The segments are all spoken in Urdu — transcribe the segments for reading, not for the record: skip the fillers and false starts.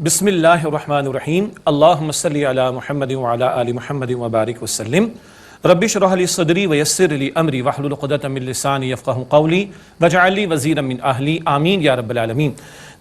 بسم اللہ الرحمن الرحیم اللہم صلی علی محمد وعلی آل محمد وبارک وسلم رب اشرح لی صدری ویسر لی امری واحلل عقدۃ من لسانی یفقہوا قولی واجعل لی وزیرا من اہلی آمین یا رب العالمین۔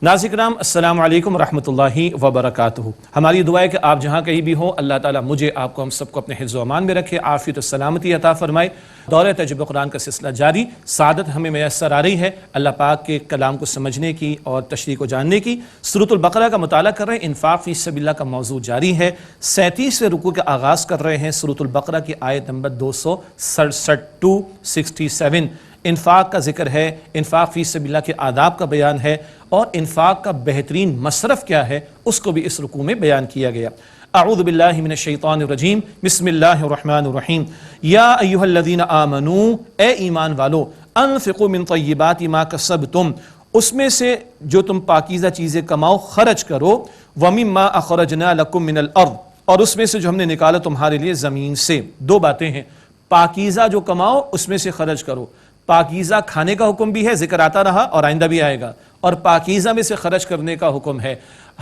ناظرین کرام السلام علیکم ورحمۃ اللہ وبرکاتہ۔ ہماری دعا ہے کہ آپ جہاں کہیں بھی ہوں اللہ تعالیٰ مجھے آپ کو ہم سب کو اپنے حفظ و امان میں رکھے، عافیت و سلامتی عطا فرمائے۔ دور تجربہ قرآن کا سلسلہ جاری، سعادت ہمیں میسر آ رہی ہے اللہ پاک کے کلام کو سمجھنے کی اور تشریح کو جاننے کی۔ سورۃ البقرہ کا مطالعہ کر رہے ہیں، انفاق فی سبیل اللہ کا موضوع جاری ہے۔ 37ویں رکوع کا آغاز کر رہے ہیں، سورۃ البقرہ کی آیت نمبر 267 انفاق کا ذکر ہے، انفاق فی سبیل اللہ کے آداب کا بیان ہے اور انفاق کا بہترین مصرف کیا ہے اس کو بھی اس رکوع میں بیان کیا گیا۔ اعوذ باللہ من الشیطان الرجیم، بسم اللہ الرحمن الرحیم۔ یا ایھا الذین آمنوا، اے ایمان والو، انفقوا من طیبات ما کسبتم، اس میں سے جو تم پاکیزہ چیزیں کماؤ خرچ کرو، ومما اخرجنا لکم من الارض، اور اس میں سے جو ہم نے نکالا تمہارے لیے زمین سے۔ دو باتیں ہیں، پاکیزہ جو کماؤ اس میں سے خرچ کرو، پاکیزہ کھانے کا حکم بھی ہے، ذکر آتا رہا اور آئندہ بھی آئے گا، اور پاکیزہ میں سے خرچ کرنے کا حکم ہے۔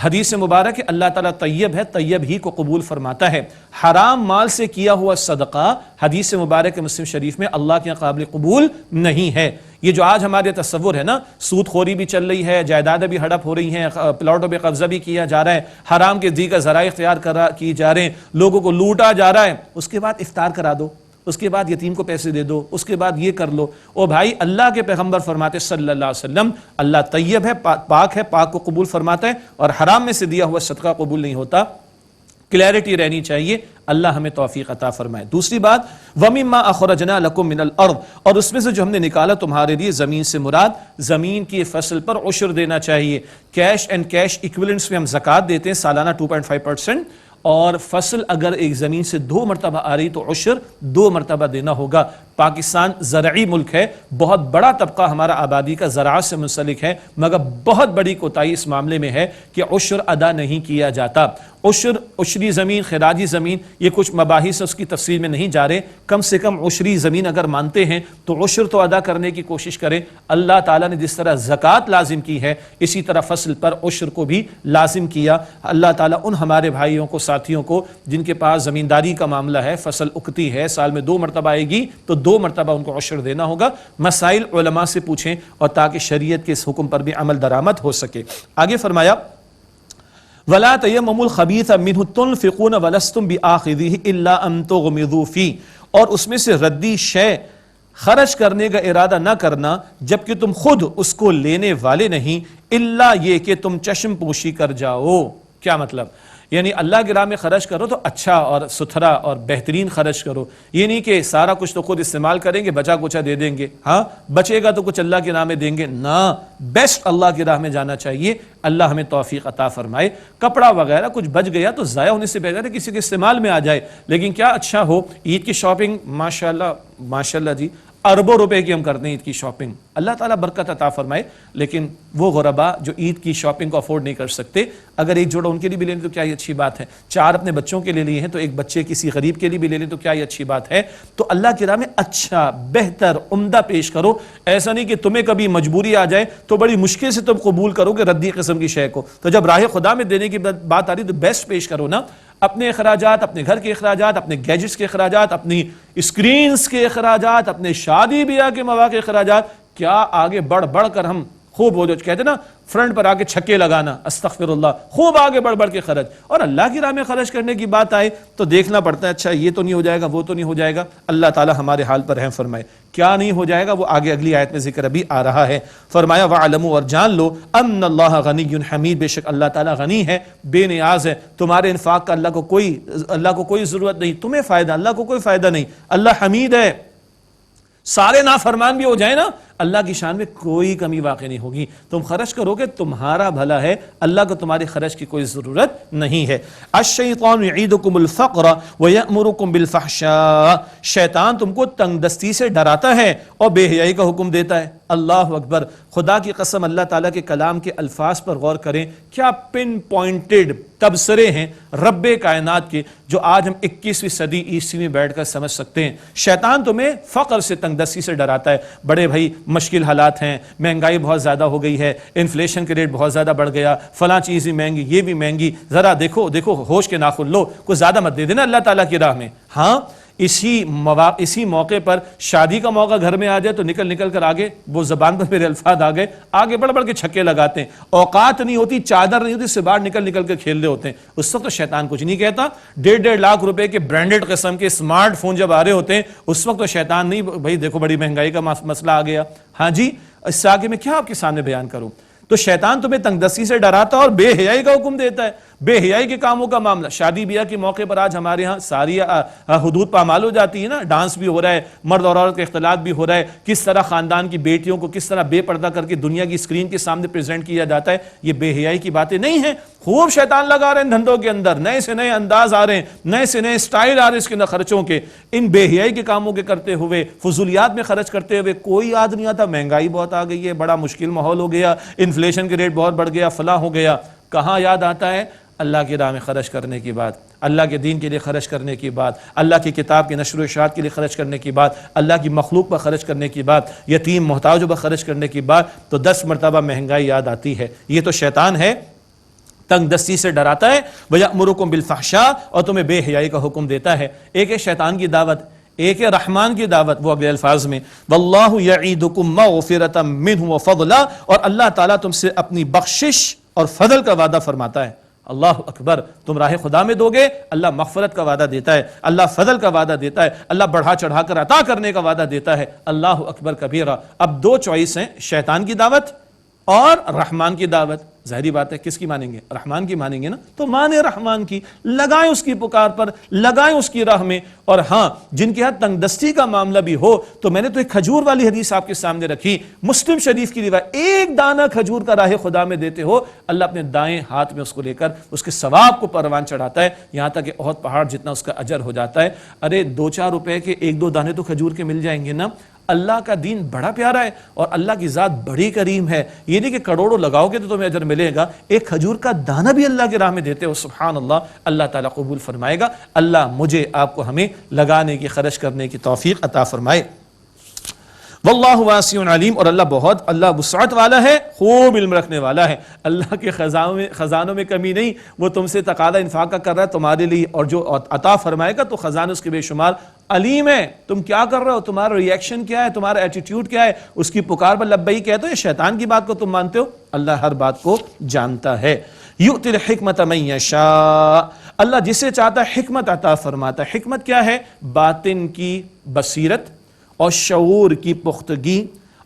حدیث مبارک ہے اللہ تعالیٰ طیب ہے، طیب ہی کو قبول فرماتا ہے۔ حرام مال سے کیا ہوا صدقہ حدیث مبارک مسلم شریف میں اللہ کے قابل قبول نہیں ہے۔ یہ جو آج ہمارے تصور ہے نا، سود خوری بھی چل رہی ہے، جائیدادیں بھی ہڑپ ہو رہی ہیں، پلاٹوں پہ قبضہ بھی کیا جا رہا ہے، حرام کے دیگر ذرائع اختیار کی جا رہے ہیں، لوگوں کو لوٹا جا رہا ہے، اس کے بعد افطار کرا دو، اس کے بعد یتیم کو پیسے دے دو، اس کے بعد یہ کر لو۔ او بھائی، اللہ کے پیغمبر فرماتے صلی اللہ علیہ وسلم اللہ طیب ہے، پاک ہے، پاک کو قبول فرماتا ہے، اور حرام میں سے دیا ہوا صدقہ قبول نہیں ہوتا۔ کلیئرٹی رہنی چاہیے، اللہ ہمیں توفیق عطا فرمائے۔ دوسری بات، وَمِمَّا أَخْرَجْنَا لَكُم مِّنَ الْأَرْضِ، اور اس میں سے جو ہم نے نکالا تمہارے لیے زمین سے، مراد زمین کی فصل پر عشر دینا چاہیے۔ کیش اینڈ کیش ایکویلنٹس میں ہم زکوٰۃ دیتے ہیں سالانہ 2.5%، اور فصل اگر ایک زمین سے 2 مرتبہ آ رہی تو عشر 2 مرتبہ دینا ہوگا۔ پاکستان زرعی ملک ہے، بہت بڑا طبقہ ہمارا آبادی کا زراعت سے منسلک ہے، مگر بہت بڑی کوتاہی اس معاملے میں ہے کہ عشر ادا نہیں کیا جاتا۔ عشری زمین، خراجی زمین، یہ کچھ مباحث اس کی تفصیل میں نہیں جا رہے، کم سے کم عشری زمین اگر مانتے ہیں تو عشر تو ادا کرنے کی کوشش کریں۔ اللہ تعالیٰ نے جس طرح زکوٰۃ لازم کی ہے اسی طرح فصل پر عشر کو بھی لازم کیا۔ اللہ تعالیٰ ان ہمارے بھائیوں کو، ساتھیوں کو جن کے پاس زمینداری کا معاملہ ہے، فصل اگتی ہے، سال میں 2 مرتبہ آئے گی تو 2 مرتبہ ان کو عشر دینا ہوگا۔ مسائل علماء سے پوچھیں اور تاکہ شریعت کے اس حکم پر بھی عمل درآمد ہو سکے۔ آگے فرمایا وَلَا تَيَمَّمُوا الْخَبِيثَ مِنْهُ تُنْفِقُونَ وَلَسْتُمْ بِآخِذِهِ إِلَّا أَن تُغْمِضُوا فِيهِ، اور اس میں سے ردی شے خرچ کرنے کا ارادہ نہ کرنا جبکہ تم خود اس کو لینے والے نہیں، الا یہ کہ تم چشم پوشی کر جاؤ۔ کیا مطلب؟ یعنی اللہ کی راہ میں خرچ کرو تو اچھا اور ستھرا اور بہترین خرچ کرو، یہ نہیں کہ سارا کچھ تو خود استعمال کریں گے، بچا کچا دے دیں گے، ہاں بچے گا تو کچھ اللہ کی راہ میں دیں گے، نہ، بیسٹ اللہ کی راہ میں جانا چاہیے۔ اللہ ہمیں توفیق عطا فرمائے۔ کپڑا وغیرہ کچھ بچ گیا تو ضائع ہونے سے بہتر ہے کسی کے استعمال میں آ جائے، لیکن کیا اچھا ہو، عید کی شاپنگ ماشاءاللہ جی اربوں روپے کی ہم کرتے ہیں عید کی شاپنگ، اللہ تعالیٰ برکت عطا فرمائے، لیکن وہ غربا جو عید کی شاپنگ کو افورڈ نہیں کر سکتے، اگر ایک جوڑا ان کے لیے بھی لے لیں تو کیا یہ اچھی بات ہے، 4 اپنے بچوں کے لیے لیے ہیں تو ایک بچے کسی غریب کے لیے بھی لے لیں تو کیا یہ اچھی بات ہے۔ تو اللہ کی راہ میں اچھا، بہتر، عمدہ پیش کرو، ایسا نہیں کہ تمہیں کبھی مجبوری آ جائے تو بڑی مشکل سے تم قبول کرو گے ردی قسم کی شے کو، تو جب راہ خدا میں دینے کی بات آ رہی تو بیسٹ پیش کرو نا۔ اپنے اخراجات، اپنے گھر کے اخراجات، اپنے گیجٹس کے اخراجات، اپنی اسکرینز کے اخراجات، اپنے شادی بیاہ کے مواقع اخراجات، کیا آگے بڑھ بڑھ کر ہم خوب ہو جو کہتے ہیں نا فرنٹ پر آگے چھکے لگانا، استغفر اللہ، خوب آگے بڑھ بڑھ کے خرچ، اور اللہ کی راہ میں خرچ کرنے کی بات آئے تو دیکھنا پڑتا ہے اچھا یہ تو نہیں ہو جائے گا، وہ تو نہیں ہو جائے گا۔ اللہ تعالی ہمارے حال پر رحم فرمائے۔ کیا نہیں ہو جائے گا وہ آگے اگلی آیت میں ذکر ابھی آ رہا ہے۔ فرمایا وَعْلَمُوا، اور جان لو، ان اللہ غنی حمید، بے شک اللہ تعالیٰ غنی ہے، بے نیاز ہے، تمہارے انفاق کا اللہ کو کوئی ضرورت نہیں، تمہیں فائدہ، اللہ کو کوئی فائدہ نہیں، اللہ حمید ہے۔ سارے نافرمان بھی ہو جائیں نا، اللہ کی شان میں کوئی کمی واقع نہیں ہوگی، تم خرچ کرو گے تمہارا بھلا ہے، اللہ کو تمہارے خرچ کی کوئی ضرورت نہیں ہے۔ الشیطان یعیدکم الفقر ویأمرکم بالفحشاء، شیطان تم کو تنگ دستی سے ڈراتا ہے اور بے حیائی کا حکم دیتا ہے۔ اللہ اکبر، خدا کی قسم اللہ تعالیٰ کے کلام کے الفاظ پر غور کریں، کیا پن پوائنٹڈ تبصرے ہیں رب کائنات کے، جو آج ہم 21ویں صدی عیسوی میں بیٹھ کر سمجھ سکتے ہیں۔ شیطان تمہیں فقر سے، تنگ دستی سے ڈراتا ہے۔ بڑے بھائی مشکل حالات ہیں، مہنگائی بہت زیادہ ہو گئی ہے، انفلیشن کے ریٹ بہت زیادہ بڑھ گیا، فلاں چیز ہی مہنگی، یہ بھی مہنگی، ذرا دیکھو ہوش کے ناخن لو، کچھ زیادہ مت دے دینا اللہ تعالیٰ کی راہ میں. ہاں اسی موقع پر شادی کا موقع گھر میں آ جائے تو نکل کر آگے، وہ زبان پر میرے الفاظ آ گئے، آگے بڑھ کے چھکے لگاتے ہیں. اوقات نہیں ہوتی، چادر نہیں ہوتی، اس سے باہر نکل کر کھیل رہے ہوتے ہیں. اس وقت تو شیطان کچھ نہیں کہتا. 1.5 لاکھ روپے کے برانڈڈ قسم کے اسمارٹ فون جب آ رہے ہوتے ہیں اس وقت تو شیطان نہیں، بھائی دیکھو بڑی مہنگائی کا مسئلہ آ گیا. ہاں جی، اس سے آگے میں کیا آپ کے سامنے بیان کروں. تو شیطان تمہیں تنگ دستی سے ڈراتا اور بے حیائی کا حکم دیتا ہے، بے حیائی کے کاموں کا معاملہ. شادی بیاہ کے موقع پر آج ہمارے ہاں ساری حدود پامال ہو جاتی ہے نا، ڈانس بھی ہو رہا ہے، مرد اور عورت کا اختلاط بھی ہو رہا ہے، کس طرح خاندان کی بیٹیوں کو کس طرح بے پردہ کر کے دنیا کی اسکرین کے سامنے پریزنٹ کیا جاتا ہے. یہ بے حیائی کی باتیں نہیں ہیں. خوب شیطان لگا رہے ہیں دھندوں کے اندر، نئے سے نئے انداز آ رہے ہیں، نئے سے نئے سٹائل آ رہے ہیں اس کے اندر خرچوں کے. ان بے حیائی کے کاموں کے کرتے ہوئے، فضولیات میں خرچ کرتے ہوئے کوئی یاد نہیں آتا مہنگائی بہت آ گئی ہے، بڑا مشکل ماحول ہو گیا، انفلیشن کے ریٹ بہت بڑھ گیا، فلاں ہو گیا. کہاں یاد آتا ہے؟ اللہ کی راہ میں خرچ کرنے کی بات، اللہ کے دین کے لیے خرچ کرنے کی بات، اللہ کی کتاب کی نشر و اشاعت کے لیے خرچ کرنے کی بات، اللہ کی مخلوق پر خرچ کرنے کی بات، یتیم محتاجوں پر خرچ کرنے کی بات، تو 10 مرتبہ مہنگائی یاد آتی ہے. یہ تو شیطان ہے، تنگ دستی سے ڈراتا ہے. وَيَأْمُرُكُمْ بِالْفَحْشَاءِ، اور تمہیں بے حیائی کا حکم دیتا ہے. ایک ہے شیطان کی دعوت، ایک ہے رحمان کی دعوت. وہ اگلے الفاظ میں وَاللَّهُ يَعِيدُكُمْ مَغْفِرَةً مِّنْهُ وَفَضْلًا، اور اللہ تعالیٰ تم سے اپنی بخشش اور فضل کا وعدہ فرماتا ہے. اللہ اکبر. تم راہ خدا میں دو گے، اللہ مغفرت کا وعدہ دیتا ہے، اللہ فضل کا وعدہ دیتا ہے، اللہ بڑھا چڑھا کر عطا کرنے کا وعدہ دیتا ہے. اللہ اکبر کبیرہ. اب 2 چوائس ہیں، شیطان کی دعوت اور رحمان کی دعوت. ظاہری بات ہے کس کی مانیں گے؟ رحمان کی مانیں گے نا. تو مانے رحمان کی، لگائیں اس کی پکار پر، لگائیں اس کی راہ میں. اور ہاں، جن کے ہاتھ تنگ دستی کا معاملہ بھی ہو تو میں نے تو ایک کھجور والی حدیث آپ کے سامنے رکھی، مسلم شریف کی روایت. ایک دانہ کھجور کا راہ خدا میں دیتے ہو، اللہ اپنے دائیں ہاتھ میں اس کو لے کر اس کے ثواب کو پروان چڑھاتا ہے، یہاں تک کہ احد پہاڑ جتنا اس کا اجر ہو جاتا ہے. ارے 2-4 روپے کے 1-2 دانے تو کھجور کے مل جائیں گے نا. اللہ کا دین بڑا پیارا ہے اور اللہ کی ذات بڑی کریم ہے. یہ نہیں کہ کروڑوں لگاؤ گے تو تمہیں اجر ملے گا، ایک کھجور کا دانہ بھی اللہ کی راہ میں دیتے ہو، سبحان اللہ، اللہ تعالیٰ قبول فرمائے گا. اللہ مجھے آپ کو ہمیں لگانے کی، خرچ کرنے کی توفیق عطا فرمائے. واللہ واسع علیم، اور اللہ وسعت والا ہے، خوب علم رکھنے والا ہے. اللہ کے خزانوں میں کمی نہیں. وہ تم سے تقاضا انفاق کا کر رہا ہے تمہارے لیے، اور جو عطا فرمائے گا تو خزانے اس کے بے شمار. علیم ہے، تم کیا کر رہے ہو، تمہارا ری ایکشن کیا ہے، تمہارا ایٹیٹیوڈ کیا ہے، اس کی پکار پر لبیک کہتے ہو یا شیطان کی بات کو تم مانتے ہو. اللہ ہر بات کو جانتا ہے. یؤتی الحکمت من یشاء، اللہ جسے چاہتا ہے حکمت عطا فرماتا ہے. حکمت کیا ہے؟ باطن کی بصیرت اور شعور کی پختگی.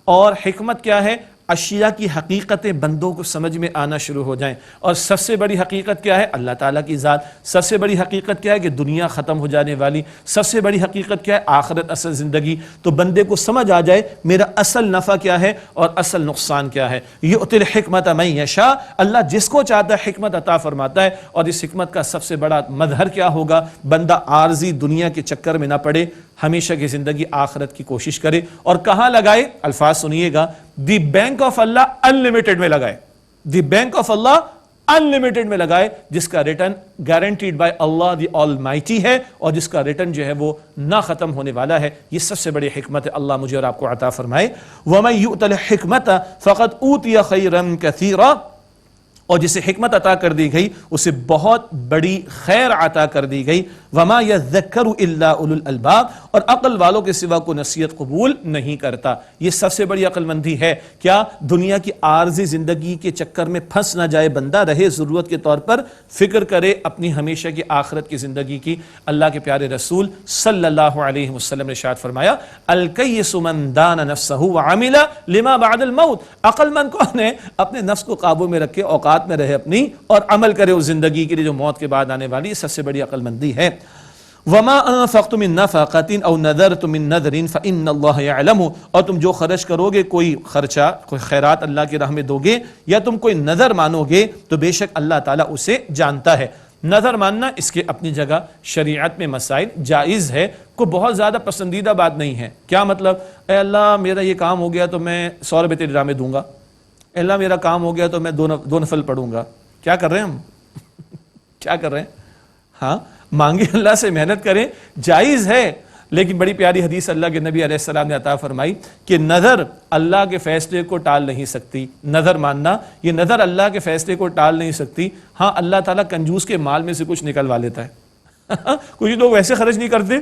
اور حکمت کیا ہے؟ اشیاء کی حقیقتیں بندوں کو سمجھ میں آنا شروع ہو جائیں. اور سب سے بڑی حقیقت کیا ہے؟ اللہ تعالیٰ کی ذات. سب سے بڑی حقیقت کیا ہے؟ کہ دنیا ختم ہو جانے والی. سب سے بڑی حقیقت کیا ہے؟ آخرت، اصل زندگی. تو بندے کو سمجھ آ جائے میرا اصل نفع کیا ہے اور اصل نقصان کیا ہے. یؤتی الحکمت من یشاء، اللہ جس کو چاہتا ہے حکمت عطا فرماتا ہے. اور اس حکمت کا سب سے بڑا مظہر کیا ہوگا؟ بندہ عارضی دنیا کے چکر میں نہ پڑے، ہمیشہ کی زندگی آخرت کی کوشش کرے. اور کہاں لگائے؟ الفاظ سنیے گا، the bank of Allah unlimited میں لگائے. The bank of Allah unlimited میں لگائے، جس کا return guaranteed by Allah the آل مائٹی ہے، اور جس کا ریٹرن جو ہے وہ نہ ختم ہونے والا ہے. یہ سب سے بڑی حکمت ہے. اللہ مجھے اور آپ کو عطا فرمائے. وَمَن يُؤْتَ الْحِكْمَةَ فَقَدْ أُوتِيَ خَيْرًا كَثِيرًا، اور جسے حکمت عطا کر دی گئی اسے بہت بڑی خیر عطا کر دی گئی. وما یذکر الا اولو الالباب، اور عقل والوں کے سوا کو نصیحت قبول نہیں کرتا. یہ سب سے بڑی عقل مندی ہے. کیا؟ دنیا کی عارضی زندگی کے چکر میں پھنس نہ جائے بندہ، رہے ضرورت کے طور پر، فکر کرے اپنی ہمیشہ کی آخرت کی زندگی کی. اللہ کے پیارے رسول صلی اللہ علیہ وسلم نے ارشاد فرمایا، الکیس من دان نفسہ وعمل لما بعد الموت. عقل مند کون ہے؟ اپنے نفس کو قابو میں رکھے، اوقات میں رہے اپنی، اور عمل کرے اس زندگی کے لیے جو موت کے بعد آنے والی. سب سے بڑی عقل مندی ہے. وما انفقتم من نفقۃ او نذرتم من نذر فان اللہ یعلم، اور تم جو خرچ کرو گے، کوئی خرچہ، کوئی خیرات اللہ کی راہ میں دو گے، یا تم کوئی نذر مانو گے، تو بے شک اللہ تعالیٰ اسے جانتا ہے. نظر ماننا اس کے اپنی جگہ شریعت میں مسائل جائز ہے، کوئی بہت زیادہ پسندیدہ بات نہیں ہے. کیا مطلب؟ اے اللہ میرا یہ کام ہو گیا تو میں 100 روپے تیری راہ میں دوں گا. اے اللہ میرا کام ہو گیا تو میں دو نفل پڑھوں گا. کیا کر رہے ہیں ہم؟ کیا کر رہے ہیں؟ ہاں، مانگے اللہ سے، محنت کریں، جائز ہے. لیکن بڑی پیاری حدیث اللہ کے نبی علیہ السلام نے عطا فرمائی کہ نظر اللہ کے فیصلے کو ٹال نہیں سکتی. نظر ماننا، یہ نظر اللہ کے فیصلے کو ٹال نہیں سکتی. ہاں اللہ تعالیٰ کنجوس کے مال میں سے کچھ نکلوا لیتا ہے. کچھ لوگ ویسے خرچ نہیں کرتے،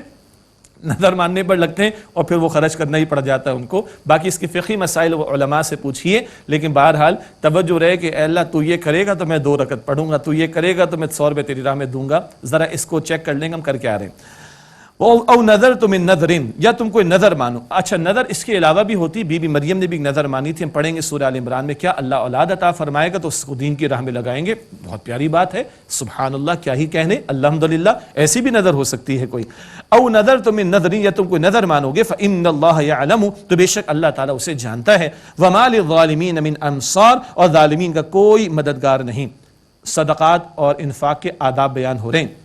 نظر ماننے پر لگتے ہیں اور پھر وہ خرچ کرنا ہی پڑ جاتا ہے ان کو. باقی اس کے فقہی مسائل و علماء سے پوچھئے، لیکن بہرحال توجہ رہے کہ اے اللہ تو یہ کرے گا تو میں 2 رکعت پڑھوں گا، تو یہ کرے گا تو میں 100 روپے تیری راہ میں دوں گا. ذرا اس کو چیک کر لیں گے ہم کر کے آ رہے ہیں. او نظر تم نظرین، یا تم کوئی نظر مانو. اچھا نظر اس کے علاوہ بھی ہوتی، بی بی مریم نے بھی نظر مانی تھی. ہم پڑھیں گے سورہ آل عمران میں، کیا اللہ اولاد عطا فرمائے گا تو اس کو دین کی راہ میں لگائیں گے. بہت پیاری بات ہے، سبحان اللہ، کیا ہی کہنے، الحمدللہ. ایسی بھی نظر ہو سکتی ہے کوئی. او نظر تم نظرین، یا تم کوئی نظر مانو گے، فإن اللہ یعلم، تو بے شک اللہ تعالیٰ اسے جانتا ہے. وما للظالمین من انصار، اور ظالمین کا کوئی مددگار نہیں. صدقات اور انفاق کے آداب بیان ہو رہے ہیں.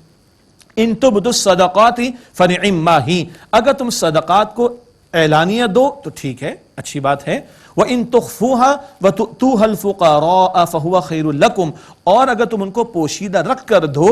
ان تبدوا الصدقات فنعما ہی، اگر تم صدقات کو اعلانیہ دو تو ٹھیک ہے، اچھی بات ہے. وَإِن تُخْفُوهَا وَتُؤْتُوهَا الْفُقَرَاءَ فَهُوَ خَيْرٌ لَكُمْ، اور اگر تم ان کو پوشیدہ رکھ کر دو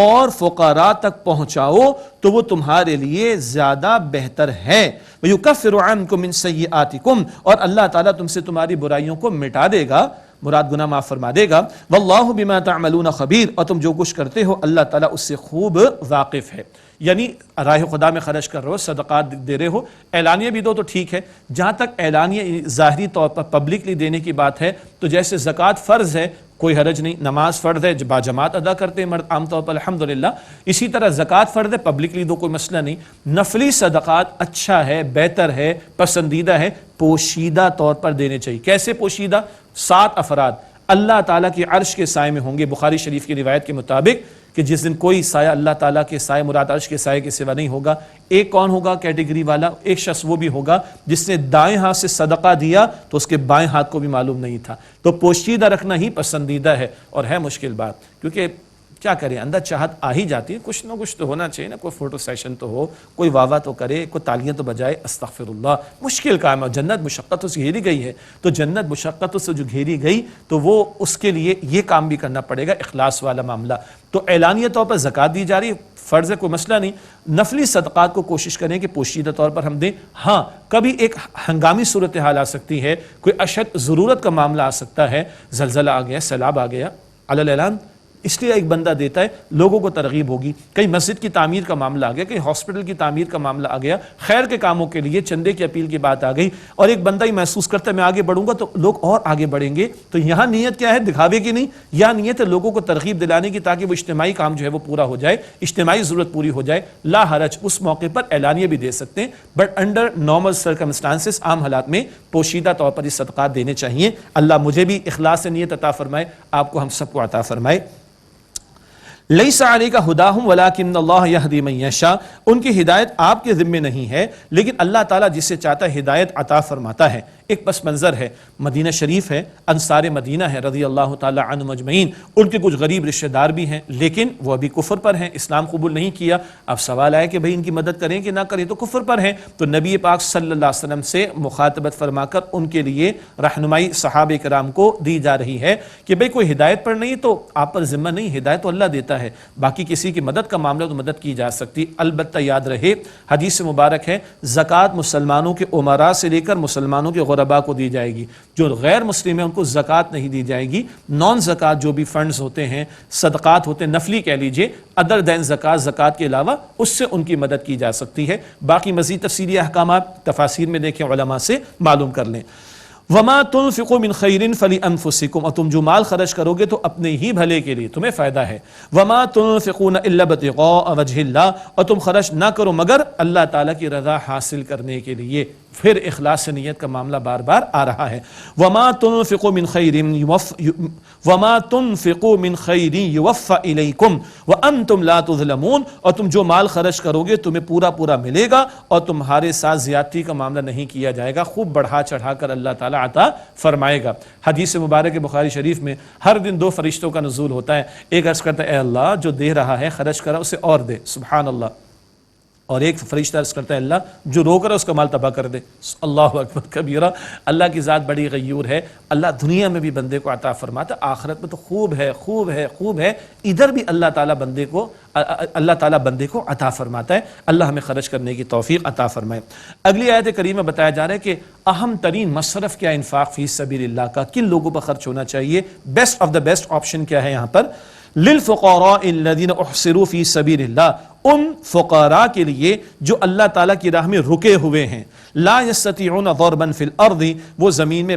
اور فقراء تک پہنچاؤ تو وہ تمہارے لیے زیادہ بہتر ہے. وَيُكَفِّرُ عَنْكُم مِّن سَيِّئَاتِكُمْ، اور اللہ تعالیٰ تم سے تمہاری برائیوں کو مٹا دے گا، مراد گناہ معاف فرما دے گا. واللہ بما تعملون خبیر، اور تم جو کچھ کرتے ہو اللہ تعالیٰ اس سے خوب واقف ہے. یعنی راہ خدا میں خرچ کر رہے ہو، صدقات دے رہے ہو، اعلانیہ بھی دو تو ٹھیک ہے. جہاں تک اعلانیہ ظاہری طور پر پبلکلی دینے کی بات ہے تو جیسے زکوٰۃ فرض ہے کوئی حرج نہیں، نماز فرض ہے با جماعت ادا کرتے ہیں مرد عام طور پر الحمدللہ، اسی طرح زکوٰۃ فرض ہے، پبلکلی دو کوئی مسئلہ نہیں. نفلی صدقات اچھا ہے، بہتر ہے، پسندیدہ ہے، پوشیدہ طور پر دینے چاہیے. کیسے پوشیدہ؟ 7 افراد اللہ تعالیٰ کی عرش کے سائے میں ہوں گے. بخاری شریف کی روایت کے مطابق کہ جس دن کوئی سایہ اللہ تعالیٰ کے سائے مراد عرش کے سائے کے سوا نہیں ہوگا. ایک کون ہوگا کیٹیگری والا؟ ایک شخص وہ بھی ہوگا جس نے دائیں ہاتھ سے صدقہ دیا تو اس کے بائیں ہاتھ کو بھی معلوم نہیں تھا. تو پوشیدہ رکھنا ہی پسندیدہ ہے، اور ہے مشکل بات، کیونکہ کیا کریں اندر چاہت آ ہی جاتی ہے. کچھ نہ کچھ تو ہونا چاہیے نا، کوئی فوٹو سیشن تو ہو، کوئی واہ واہ تو کرے، کوئی تالیاں تو بجائے. استغفر اللہ، مشکل کام ہے. جنت مشقتوں سے گھیری گئی ہے، تو جنت مشقتوں سے جو گھیری گئی تو وہ اس کے لیے یہ کام بھی کرنا پڑے گا، اخلاص والا معاملہ. تو اعلانیہ طور پر زکوٰۃ دی جا رہی ہے، فرض ہے، کوئی مسئلہ نہیں. نفلی صدقات کو کوشش کریں کہ پوشیدہ طور پر ہم دیں. ہاں کبھی ایک ہنگامی صورتحال آ سکتی ہے، کوئی اشد ضرورت کا معاملہ آ سکتا ہے، زلزلہ آ گیا، سیلاب آ گیا، علی الاعلان اس لیے ایک بندہ دیتا ہے، لوگوں کو ترغیب ہوگی. کہیں مسجد کی تعمیر کا معاملہ آ گیا، کہیں ہاسپٹل کی تعمیر کا معاملہ آ گیا، خیر کے کاموں کے لیے چندے کی اپیل کی بات آ گئی، اور ایک بندہ ہی محسوس کرتا ہے میں آگے بڑھوں گا تو لوگ اور آگے بڑھیں گے. تو یہاں نیت کیا ہے؟ دکھاوے کی نہیں، یہاں نیت ہے لوگوں کو ترغیب دلانے کی، تاکہ وہ اجتماعی کام جو ہے وہ پورا ہو جائے، اجتماعی ضرورت پوری ہو جائے. لا حرج، اس موقع پر اعلانیہ بھی دے سکتے ہیں، بٹ انڈر نارمل سرکمسٹانسز، عام حالات میں پوشیدہ طور پر یہ صدقات دینے چاہیے. اللہ مجھے بھی اخلاص سے نیت عطا فرمائے، آپ کو ہم سب کو عطا فرمائے. لیس علیک ھداھم ولکن اللہ یہدی من یشاء، ان کی ہدایت آپ کے ذمے نہیں ہے لیکن اللہ تعالیٰ جسے چاہتا ہے ہدایت عطا فرماتا ہے. ایک پس منظر ہے، مدینہ شریف ہے، انصار مدینہ ہے رضی اللہ تعالیٰ عنہم اجمعین. ان کے کچھ غریب رشتہ دار بھی ہیں لیکن وہ ابھی کفر پر ہیں، اسلام قبول نہیں کیا. اب سوال آیا کہ بھئی ان کی مدد کریں کہ نہ کریں، تو کفر پر ہیں. تو نبی پاک صلی اللہ علیہ وسلم سے مخاطبت فرما کر ان کے لیے رہنمائی صحابہ کرام کو دی جا رہی ہے کہ بھئی کوئی ہدایت پر نہیں تو آپ پر ذمہ نہیں، ہدایت تو اللہ دیتا ہے. باقی کسی کی مدد کا معاملہ تو مدد کی جا سکتی. البتہ یاد رہے حدیث مبارک ہے زکوٰۃ مسلمانوں کے امراء سے لے کر مسلمانوں کے غرباء کو دی جائے گی. جو غیر مسلم ہیں ان کو زکوٰۃ نہیں دی جائے گی. نان زکوٰۃ جو بھی فنڈز ہوتے ہیں، صدقات ہوتے ہیں، نفلی کہہ لیجئے، ادر دین زکوٰۃ، زکوٰۃ کے علاوہ اس سے ان کی مدد کی جا سکتی ہے. باقی مزید تفصیلی احکامات تفاسیر میں دیکھیں، علماء سے معلوم کر لیں. وما تنفقوا من خیر فلانفسکم، اور تم جو مال خرچ کرو گے تو اپنے ہی بھلے کے لیے، تمہیں فائدہ ہے. وما تنفقون الا ابتغاء وجہ اللہ، اور تم خرچ نہ کرو مگر اللہ تعالیٰ کی رضا حاصل کرنے کے لیے. پھر اخلاص نیت کا معاملہ بار بار آ رہا ہے. وما تنفقوا من خیر یوفى الیکم وانتم لا تظلمون، اور تم جو مال خرچ کرو گے تمہیں پورا پورا ملے گا اور تمہارے ساتھ زیادتی کا معاملہ نہیں کیا جائے گا، خوب بڑھا چڑھا کر اللہ تعالیٰ عطا فرمائے گا. حدیث مبارک بخاری شریف میں ہر دن 2 فرشتوں کا نزول ہوتا ہے. ایک عرض کرتا ہے اے اللہ جو دے رہا ہے خرچ کرا اسے اور دے، سبحان اللہ. اور ایک فرشتہ عرض کرتا ہے اللہ جو روک رہا ہے اس کا مال تباہ کر دے. اللہ اکبر کبیرہ. اللہ کی ذات بڑی غیور ہے. اللہ دنیا میں بھی بندے کو عطا فرماتا ہے, آخرت میں تو خوب ہے خوب ہے خوب ہے, ادھر بھی اللہ تعالیٰ بندے کو عطا فرماتا ہے. اللہ ہمیں خرچ کرنے کی توفیق عطا فرمائے. اگلی آیت کریمہ بتایا جا رہا ہے کہ اہم ترین مصرف کیا انفاق فی سبیل اللہ کا, کن لوگوں پر خرچ ہونا چاہیے, best of the best option کیا ہے یہاں پر, للفقراء الذین احصروا فی سبیل اللہ, ان فقراء کے لیے جو اللہ تعالیٰ کی راہ میں رکے ہوئے ہیں, لا یستطیعون ضربا فی الارض, وہ زمین میں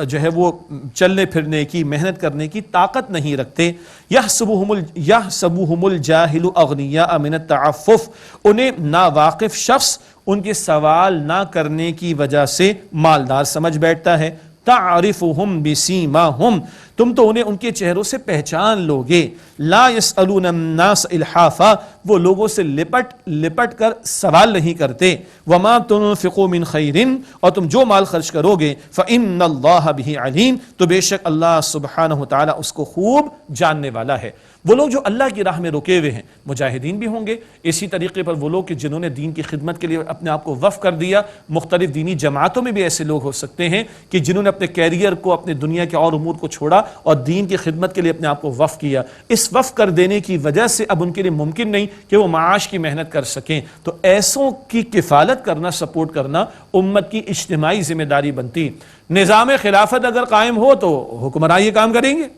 جو ہے وہ چلنے پھرنے کی محنت کرنے کی طاقت نہیں رکھتے, یحسبوہم الجاہل اغنیاء من التعفف, انہیں ناواقف شخص ان کے سوال نہ کرنے کی وجہ سے مالدار سمجھ بیٹھتا ہے. تعرفهم بسیماہم, تم تو انہیں ان کے چہروں سے پہچان لوگے. لا یسألون الناس الحافا, وہ لوگوں سے لپٹ کر سوال نہیں کرتے. وما تنفقوا من خیر, اور تم جو مال خرچ کرو گے, فإن اللہ بہ علیم, تو بے شک اللہ سبحانہ وتعالی اس کو خوب جاننے والا ہے. وہ لوگ جو اللہ کی راہ میں رکے ہوئے ہیں مجاہدین بھی ہوں گے, اسی طریقے پر وہ لوگ کہ جنہوں نے دین کی خدمت کے لیے اپنے آپ کو وقف کر دیا. مختلف دینی جماعتوں میں بھی ایسے لوگ ہو سکتے ہیں کہ جنہوں نے اپنے کیریئر کو, اپنے دنیا کے اور امور کو چھوڑا اور دین کی خدمت کے لیے اپنے آپ کو وقف کیا. اس وقف کر دینے کی وجہ سے اب ان کے لیے ممکن نہیں کہ وہ معاش کی محنت کر سکیں, تو ایسوں کی کفالت کرنا, سپورٹ کرنا امت کی اجتماعی ذمہ داری بنتی. نظام خلافت اگر قائم ہو تو حکمراں یہ کام کریں گے,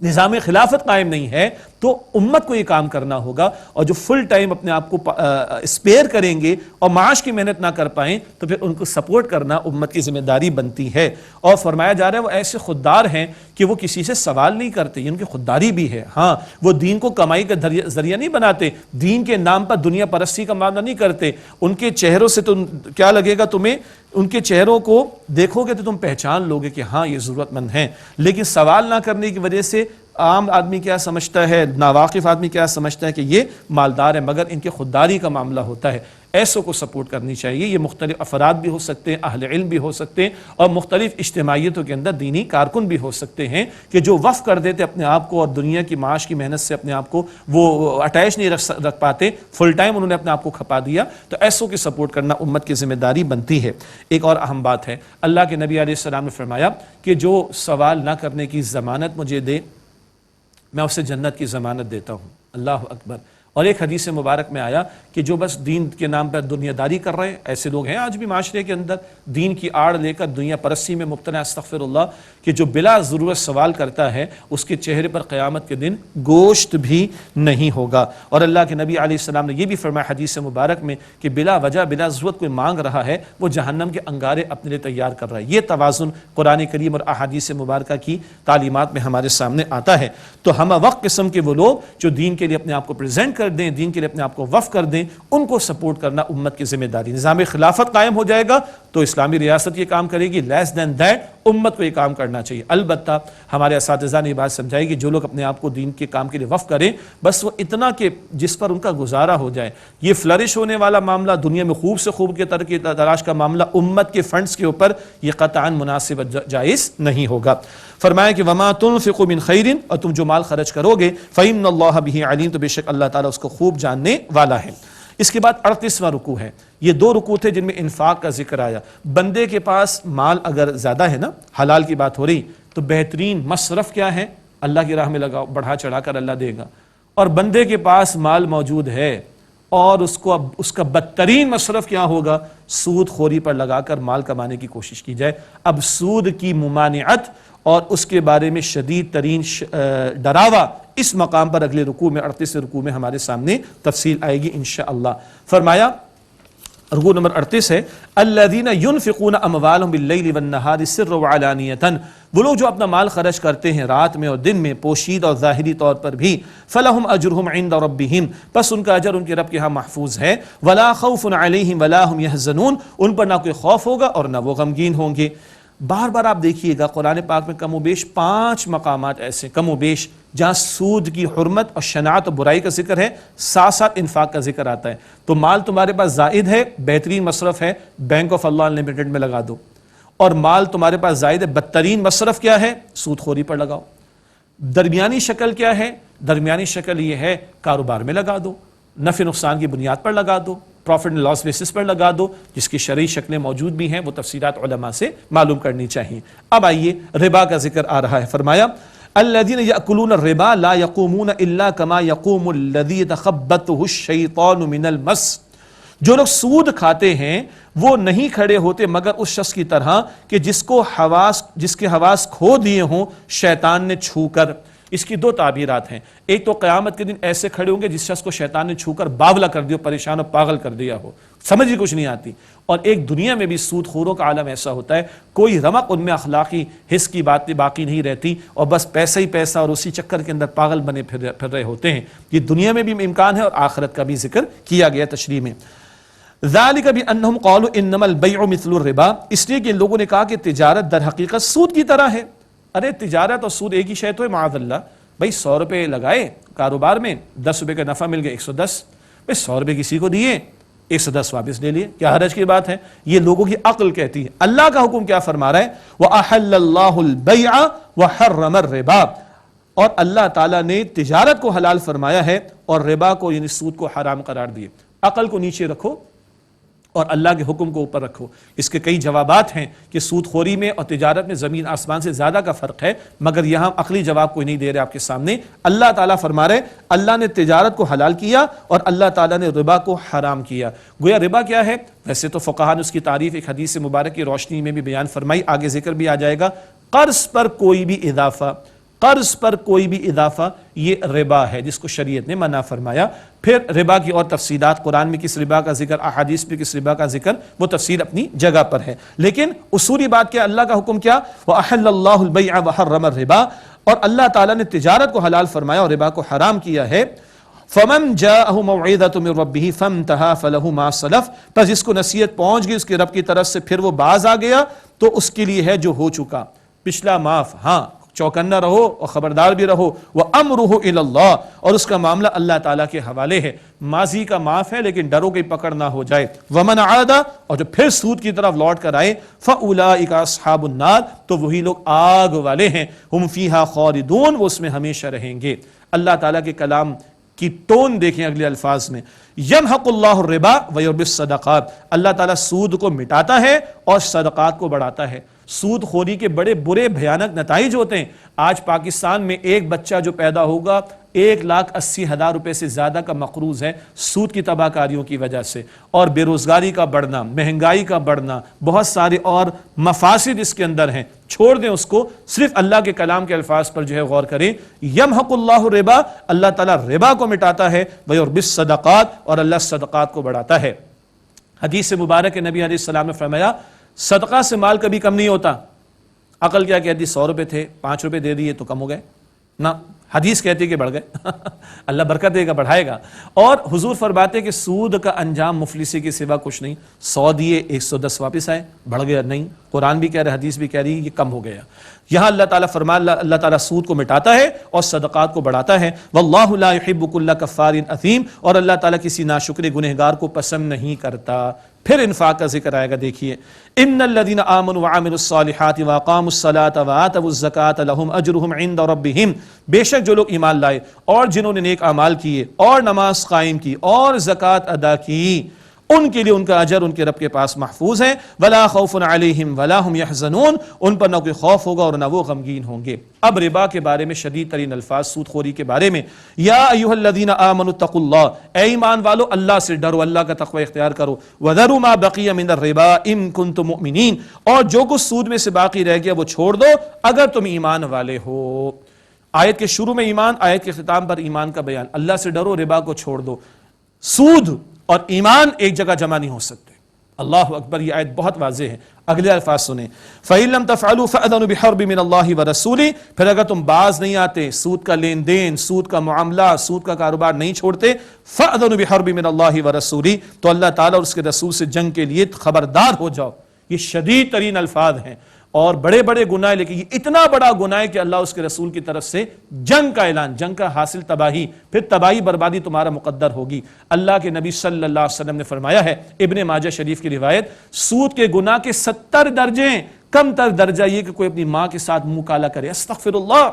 نظام خلافت قائم نہیں ہے تو امت کو یہ کام کرنا ہوگا, اور جو فل ٹائم اپنے آپ کو اسپیئر کریں گے اور معاش کی محنت نہ کر پائیں تو پھر ان کو سپورٹ کرنا امت کی ذمہ داری بنتی ہے. اور فرمایا جا رہا ہے وہ ایسے خوددار ہیں کہ وہ کسی سے سوال نہیں کرتے, ان کی خودداری بھی ہے. ہاں, وہ دین کو کمائی کا ذریعہ نہیں بناتے, دین کے نام پر دنیا پرستی کا معاملہ نہیں کرتے. ان کے چہروں سے تو کیا لگے گا تمہیں, ان کے چہروں کو دیکھو گے تو تم پہچان لوگے کہ ہاں یہ ضرورت مند ہیں, لیکن سوال نہ کرنے کی وجہ سے عام آدمی کیا سمجھتا ہے, ناواقف آدمی کیا سمجھتا ہے کہ یہ مالدار ہے, مگر ان کے خودداری کا معاملہ ہوتا ہے. ایسوں کو سپورٹ کرنی چاہیے. یہ مختلف افراد بھی ہو سکتے ہیں, اہل علم بھی ہو سکتے ہیں, اور مختلف اجتماعیتوں کے اندر دینی کارکن بھی ہو سکتے ہیں کہ جو وقف کر دیتے اپنے آپ کو اور دنیا کی معاش کی محنت سے اپنے آپ کو وہ اٹیچ نہیں رکھ پاتے, فل ٹائم انہوں نے اپنے آپ کو کھپا دیا. تو ایسوں کی سپورٹ کرنا امت کی ذمہ داری بنتی ہے. ایک اور اہم بات ہے, اللہ کے نبی علیہ السلام نے فرمایا کہ جو سوال نہ کرنے کی ضمانت مجھے دے میں اسے جنت کی ضمانت دیتا ہوں. اللہ اکبر. اور ایک حدیث مبارک میں آیا کہ جو بس دین کے نام پر دنیا داری کر رہے ہیں, ایسے لوگ ہیں آج بھی معاشرے کے اندر, دین کی آڑ لے کر دنیا پرستی میں مبتلا, استغفر اللہ, کہ جو بلا ضرورت سوال کرتا ہے اس کے چہرے پر قیامت کے دن گوشت بھی نہیں ہوگا. اور اللہ کے نبی علیہ السلام نے یہ بھی فرمایا حدیث مبارک میں کہ بلا وجہ بلا ضرورت کوئی مانگ رہا ہے وہ جہنم کے انگارے اپنے لیے تیار کر رہا ہے. یہ توازن قرآن کریم اور احادیث مبارکہ کی تعلیمات میں ہمارے سامنے آتا ہے. تو ہم وقت قسم کے وہ لوگ جو دین کے لیے اپنے آپ کو پریزنٹ کر دیں, دین کے لیے اپنے آپ کو وقف کر دیں, ان کو سپورٹ کرنا امت کی ذمہ داری. نظام خلافت قائم ہو جائے گا تو اسلامی ریاست یہ کام کرے گی, لیس دین دیٹ امت کو یہ کام کرنا چاہیے. البتہ ہمارے اساتذہ نے یہ بات سمجھائی کہ جو لوگ اپنے آپ کو دین کے کام کے لیے وقف کریں, بس وہ اتنا کہ جس پر ان کا گزارا ہو جائے. یہ فلرش ہونے والا معاملہ, دنیا میں خوب سے خوب کے ترقی تلاش کا معاملہ امت کے فنڈز کے اوپر یہ قطعاً مناسب جائز نہیں ہوگا. فرمایا کہ وما تنفقوا من خیر, اور تم جو مال خرچ کرو گے, فإن اللہ بہ علیم, تو بے شک اللہ تعالیٰ اس کو خوب جاننے والا ہے. اس کے بعد 38واں رکوع ہے. یہ 2 رکوع تھے جن میں انفاق کا ذکر آیا. بندے کے پاس مال اگر زیادہ ہے نا, حلال کی بات ہو رہی, تو بہترین مصرف کیا ہے, اللہ کی راہ میں لگاؤ, بڑھا چڑھا کر اللہ دے گا. اور بندے کے پاس مال موجود ہے اور اس کا بدترین مصرف کیا ہوگا, سود خوری پر لگا کر مال کمانے کی کوشش کی جائے. اب سود کی ممانعت اور اس کے بارے میں شدید ترین ڈراوا اس مقام پر اگلے رکوع میں 38 رکوع میں ہمارے سامنے تفصیل آئے گی انشاءاللہ. فرمایا رکوع نمبر 38 ہے, الذین ینفقون اموالہم باللیل والنہار سرا وعلانیۃ, وہ لوگ جو اپنا مال خرچ کرتے ہیں رات میں اور دن میں, پوشیدہ اور ظاہری طور پر بھی, فلہم اجرہم عند ربہم, پس ان کا اجر ان کے رب کے ہاں محفوظ ہے. ولا خوف علیہم ولا ہم یحزنون, ان پر نہ کوئی خوف ہوگا اور نہ وہ غمگین ہوں گے. بار بار آپ دیکھیے گا قرآن پاک میں کم و بیش 5 مقامات ایسے کم و بیش جہاں سود کی حرمت اور شناعت اور برائی کا ذکر ہے, ساتھ ساتھ انفاق کا ذکر آتا ہے. تو مال تمہارے پاس زائد ہے, بہترین مصرف ہے, بینک آف اللہ انلمیٹڈ میں لگا دو. اور مال تمہارے پاس زائد ہے, بدترین مصرف کیا ہے, سود خوری پر لگاؤ. درمیانی شکل کیا ہے, درمیانی شکل یہ ہے کاروبار میں لگا دو. نفع نقصان کی بنیاد پر لگا دو، پروفٹ اینڈ لاس بیسس پر لگا دو، جس کی شرعی شکلیں موجود بھی ہیں، وہ تفصیلات علماء سے معلوم کرنی چاہیے۔ اب آئیے ربا کا ذکر آ رہا ہے، فرمایا الذین یأکلون الربا لا یقومون الا کما یقوم الذی یتخبطہ الشیطان من المس، جو لوگ سود کھاتے ہیں وہ نہیں کھڑے ہوتے مگر اس شخص کی طرح کہ جس کے حواس کھو دیے ہوں شیطان نے چھو کر۔ اس کی دو تعبیرات ہیں، ایک تو قیامت کے دن ایسے کھڑے ہوں گے جس شخص کو شیطان نے چھو کر باولا کر دیا، پریشان و پاگل کر دیا ہو، سمجھ ہی کچھ نہیں آتی۔ اور ایک دنیا میں بھی سود خوروں کا عالم ایسا ہوتا ہے، کوئی رمق ان میں اخلاقی حس کی باتیں باقی نہیں رہتی، اور بس پیسہ ہی پیسہ، اور اسی چکر کے اندر پاگل بنے پھر رہے ہوتے ہیں۔ یہ دنیا میں بھی امکان ہے اور آخرت کا بھی ذکر کیا گیا تشریح میں۔ ذالک بانہم قالوا انما البیع مثل الربا، اس لیے کہ ان لوگوں نے کہا کہ تجارت در حقیقت سود کی طرح ہے۔ ارے تجارت اور سود ایک ہی شے تو ہے معاذ اللہ۔ بھائی 100 روپے لگائے کاروبار میں، 10 روپے کا نفع مل گیا 110، بھائی 100 روپے کسی کو دیے 110 واپس لے لیے، کیا حرج کی بات ہے؟ یہ لوگوں کی عقل کہتی ہے۔ اللہ کا حکم کیا فرما رہا ہے؟ وَأَحَلَّ اللَّهُ الْبَيْعَ وَحَرَّمَ الرِّبَا، اور اللہ تعالیٰ نے تجارت کو حلال فرمایا ہے اور ربا کو یعنی سود کو حرام قرار دیے۔ عقل کو نیچے رکھو اور اللہ کے حکم کو اوپر رکھو۔ اس کے کئی جوابات ہیں کہ سود خوری میں اور تجارت میں زمین آسمان سے زیادہ کا فرق ہے، مگر یہاں عقلی جواب کوئی نہیں دے رہے آپ کے سامنے۔ اللہ تعالیٰ فرما رہے اللہ نے تجارت کو حلال کیا اور اللہ تعالیٰ نے ربا کو حرام کیا۔ گویا ربا کیا ہے؟ ویسے تو فقہاء نے اس کی تعریف ایک حدیث مبارک کی روشنی میں بھی بیان فرمائی، آگے ذکر بھی آ جائے گا۔ قرض پر کوئی بھی اضافہ، قرض پر کوئی بھی اضافہ یہ ربا ہے جس کو شریعت نے منع فرمایا۔ پھر ربا کی اور تفصیلات، قرآن میں کس ربا کا ذکر، احادیث میں کس ربا کا ذکر، وہ تفصیل اپنی جگہ پر ہے، لیکن اصولی بات کیا؟ اللہ کا حکم کیا؟ وَأَحَلَّ اللَّهُ الْبَيْعَ وَحَرَّمَ الرِّبَا، اور اللہ تعالیٰ نے تجارت کو حلال فرمایا اور ربا کو حرام کیا ہے۔ فَمَنْ جَاءَهُ مَوْعِظَةٌ مِّن رَّبِّهِ فَانْتَهَىٰ فَلَهُ مَا سَلَفَ، پس جس کو نصیحت پہنچ گئی اس کے رب کی طرف سے پھر وہ باز آ گیا تو اس کے لیے ہے جو ہو چکا، پچھلا معاف۔ ہاں چوکنا رہو اور خبردار بھی رہو۔ وَأَمْرُهُ إِلَى اللَّهِ، اور اس کا معاملہ اللہ تعالیٰ کے حوالے ہے۔ ماضی کا معاف ہے لیکن ڈرو کہ پکڑ نہ ہو جائے۔ وَمَنْ عَادَ، اور جو پھر سود کی طرف لوٹ کر آئے، فَأُولَٰئِكَ أَصْحَابُ النَّارِ، تو وہی لوگ آگ والے ہیں، هُمْ فِيهَا خَالِدُونَ، وہ اس میں ہمیشہ رہیں گے۔ اللہ تعالیٰ کے کلام کی ٹون دیکھیں اگلے الفاظ میں، يَمْحَقُ اللَّهُ الرِّبَا وَيُرْبِي الصَّدَقَاتِ، اللہ تعالیٰ سود کو مٹاتا ہے اور صدقات کو بڑھاتا ہے۔ سود خوری کے بڑے برے بھیانک نتائج ہوتے ہیں۔ آج پاکستان میں ایک بچہ جو پیدا ہوگا 1,80,000 روپے سے زیادہ کا مقروض ہے سود کی تباہ کاریوں کی وجہ سے، اور بے روزگاری کا بڑھنا، مہنگائی کا بڑھنا، بہت سارے اور مفاسد اس کے اندر ہیں۔ چھوڑ دیں اس کو، صرف اللہ کے کلام کے الفاظ پر جو ہے غور کریں۔ یمحق اللہ الربا، اللہ تعالیٰ ربا کو مٹاتا ہے، ویربی الصدقات، اور اللہ صدقات کو بڑھاتا ہے۔ حدیث مبارک نبی علیہ السلام نے فرمایا صدقہ سے مال کبھی کم نہیں ہوتا۔ عقل کیا کہتی؟ 100 روپے تھے 5 روپے دے دیے تو کم ہو گئے نہ، حدیث کہتی ہے کہ بڑھ گئے۔ اللہ برکت دے گا، بڑھائے گا۔ اور حضور فرماتے کہ سود کا انجام مفلسی کے سوا کچھ نہیں۔ 100 دیے 110 واپس آئے، بڑھ گیا نہیں۔ قرآن بھی کہہ رہا ہے، حدیث بھی کہہ رہی ہے، یہ کم ہو گیا۔ یہاں اللہ تعالیٰ فرمایا اللہ تعالیٰ سود کو مٹاتا ہے اور صدقات کو بڑھاتا ہے۔ واللہ لا يحب كل كفار اثیم، اور اللہ تعالیٰ کسی ناشکر گنہگار کو پسند نہیں کرتا۔ پھر انفاق کا ذکر آئے گا، دیکھیے ان الذين آمنوا وعملوا الصالحات واقاموا الصلاة وآتوا الزکاة لهم اجرهم عند ربهم، بے شک جو لوگ ایمان لائے اور جنہوں نے نیک اعمال کیے اور نماز قائم کی اور زکوٰۃ ادا کی، ان کے لیے ان کا اجر ان کے رب کے پاس محفوظ ہے۔ ولا خوف علیہم ولا هم يحزنون، ان پر نہ کوئی خوف ہوگا اور نہ وہ غمگین ہوں گے۔ اب ربا کے بارے میں شدید ترین الفاظ سود خوری کے بارے میں، یا ایھا الذین آمنوا اتقوا اللہ، اے ایمان والو اللہ سے ڈرو، اللہ کا تقوی اختیار کرو۔ وذروا ما بقی من الربا ان کنتم مؤمنین، اور جو کچھ سود میں سے باقی رہ گیا وہ چھوڑ دو اگر تم ایمان والے ہو۔ آیت کے شروع میں ایمان، آیت کے اختتام پر ایمان کا بیان۔ اللہ سے ڈرو، ربا کو چھوڑ دو۔ سود اور ایمان ایک جگہ جمع نہیں ہو سکتے۔ اللہ اکبر، یہ آیت بہت واضح ہے۔ اگلے الفاظ سنیں، فَإِن لَمْ تَفْعَلُوا فَأْذَنُوا بِحَرْبٍ مِّنَ اللَّهِ وَرَسُولِهِ، پھر اگر تم باز نہیں آتے، سود کا لین دین، سود کا معاملہ، سود کا کاروبار نہیں چھوڑتے، فَأْذَنُوا بِحَرْبٍ مِّنَ اللَّهِ وَرَسُولِهِ، تو اللہ تعالیٰ اور اس کے رسول سے جنگ کے لیے خبردار ہو جاؤ۔ یہ شدید ترین الفاظ ہیں اور بڑے بڑے گناہ، لیکن یہ اتنا بڑا گناہ ہے کہ اللہ اس کے رسول کی طرف سے جنگ کا اعلان، جنگ کا حاصل تباہی، پھر تباہی بربادی تمہارا مقدر ہوگی۔ اللہ کے نبی صلی اللہ علیہ وسلم نے فرمایا ہے، ابن ماجہ شریف کی روایت، سود کے گناہ کے 70 درجے ہیں، کم تر درجہ یہ کہ کوئی اپنی ماں کے ساتھ منہ کالا کرے، استغفر اللہ،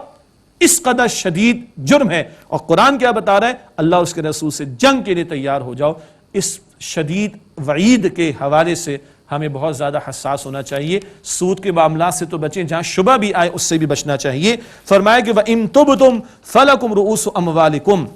اس قدر شدید جرم ہے، اور قرآن کیا بتا رہا ہے؟ اللہ اور اس کے رسول سے جنگ کے لیے تیار ہو جاؤ۔ اس شدید وعید کے حوالے سے ہمیں بہت زیادہ حساس ہونا چاہیے۔ سود کے معاملات سے تو بچیں، جہاں شبہ بھی آئے اس سے بھی بچنا چاہیے۔ فرمایا کہ وَإِن تُبْتُمْ فَلَكُمْ رُؤُوسُ أَمْوَالِكُمْ،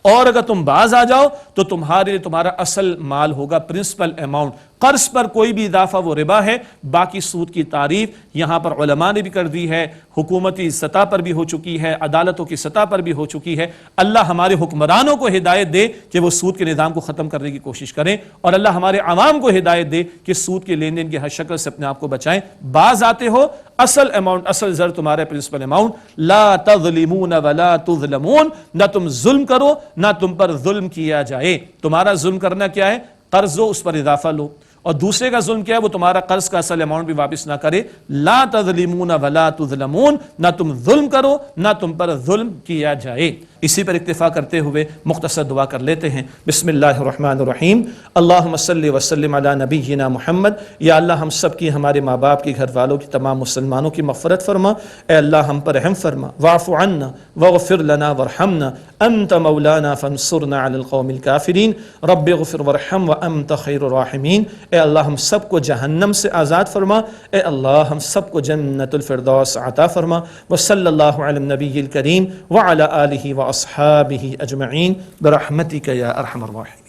اور اگر تم باز آ جاؤ تو تمہارے لیے تمہارا اصل مال ہوگا، پرنسپل اماؤنٹ۔ قرض پر کوئی بھی اضافہ وہ ربا ہے۔ باقی سود کی تعریف یہاں پر علماء نے بھی کر دی ہے، حکومتی سطح پر بھی ہو چکی ہے، عدالتوں کی سطح پر بھی ہو چکی ہے۔ اللہ ہمارے حکمرانوں کو ہدایت دے کہ وہ سود کے نظام کو ختم کرنے کی کوشش کریں، اور اللہ ہمارے عوام کو ہدایت دے کہ سود کے لین دین کی ہر شکل سے اپنے آپ کو بچائیں۔ باز آتے ہو، اصل اماؤنٹ، اصل زر تمہارا پرنسپل اماؤنٹ، لا تظلمون ولا تظلمون، نہ تم ظلم کرو نہ تم پر ظلم کیا جائے۔ تمہارا ظلم کرنا کیا ہے؟ قرض ہو اس پر اضافہ لو، اور دوسرے کا ظلم کیا ہے؟ وہ تمہارا قرض کا اصل اماؤنٹ بھی واپس نہ کرے۔ لا تظلمون ولا تظلمون، نہ تم ظلم کرو نہ تم پر ظلم کیا جائے۔ اسی پر اکتفا کرتے ہوئے مختصر دعا کر لیتے ہیں۔ بسم اللہ الرحمن الرحیم، اللہم صلی وسلم علی نبینا محمد۔ یا اللہ ہم سب کی، ہمارے ماں باپ کی، گھر والوں کی، تمام مسلمانوں کی مغفرت فرما۔ اے اللہ ہم پر رحم فرما، واعف عنا واغفر لنا وارحمنا، انت مولانا فانصرنا علی القوم الکافرین، رب اغفر وارحم وانت خیر الراحمین۔ اے اللہ ہم سب کو جہنم سے آزاد فرما، اے اللہ ہم سب کو جنت الفردوس عطا فرما۔ وصلی اللہ علی النبی الکریم وعلی آلہ واصحابہ اجمعین برحمتک یا ارحم الراحمین۔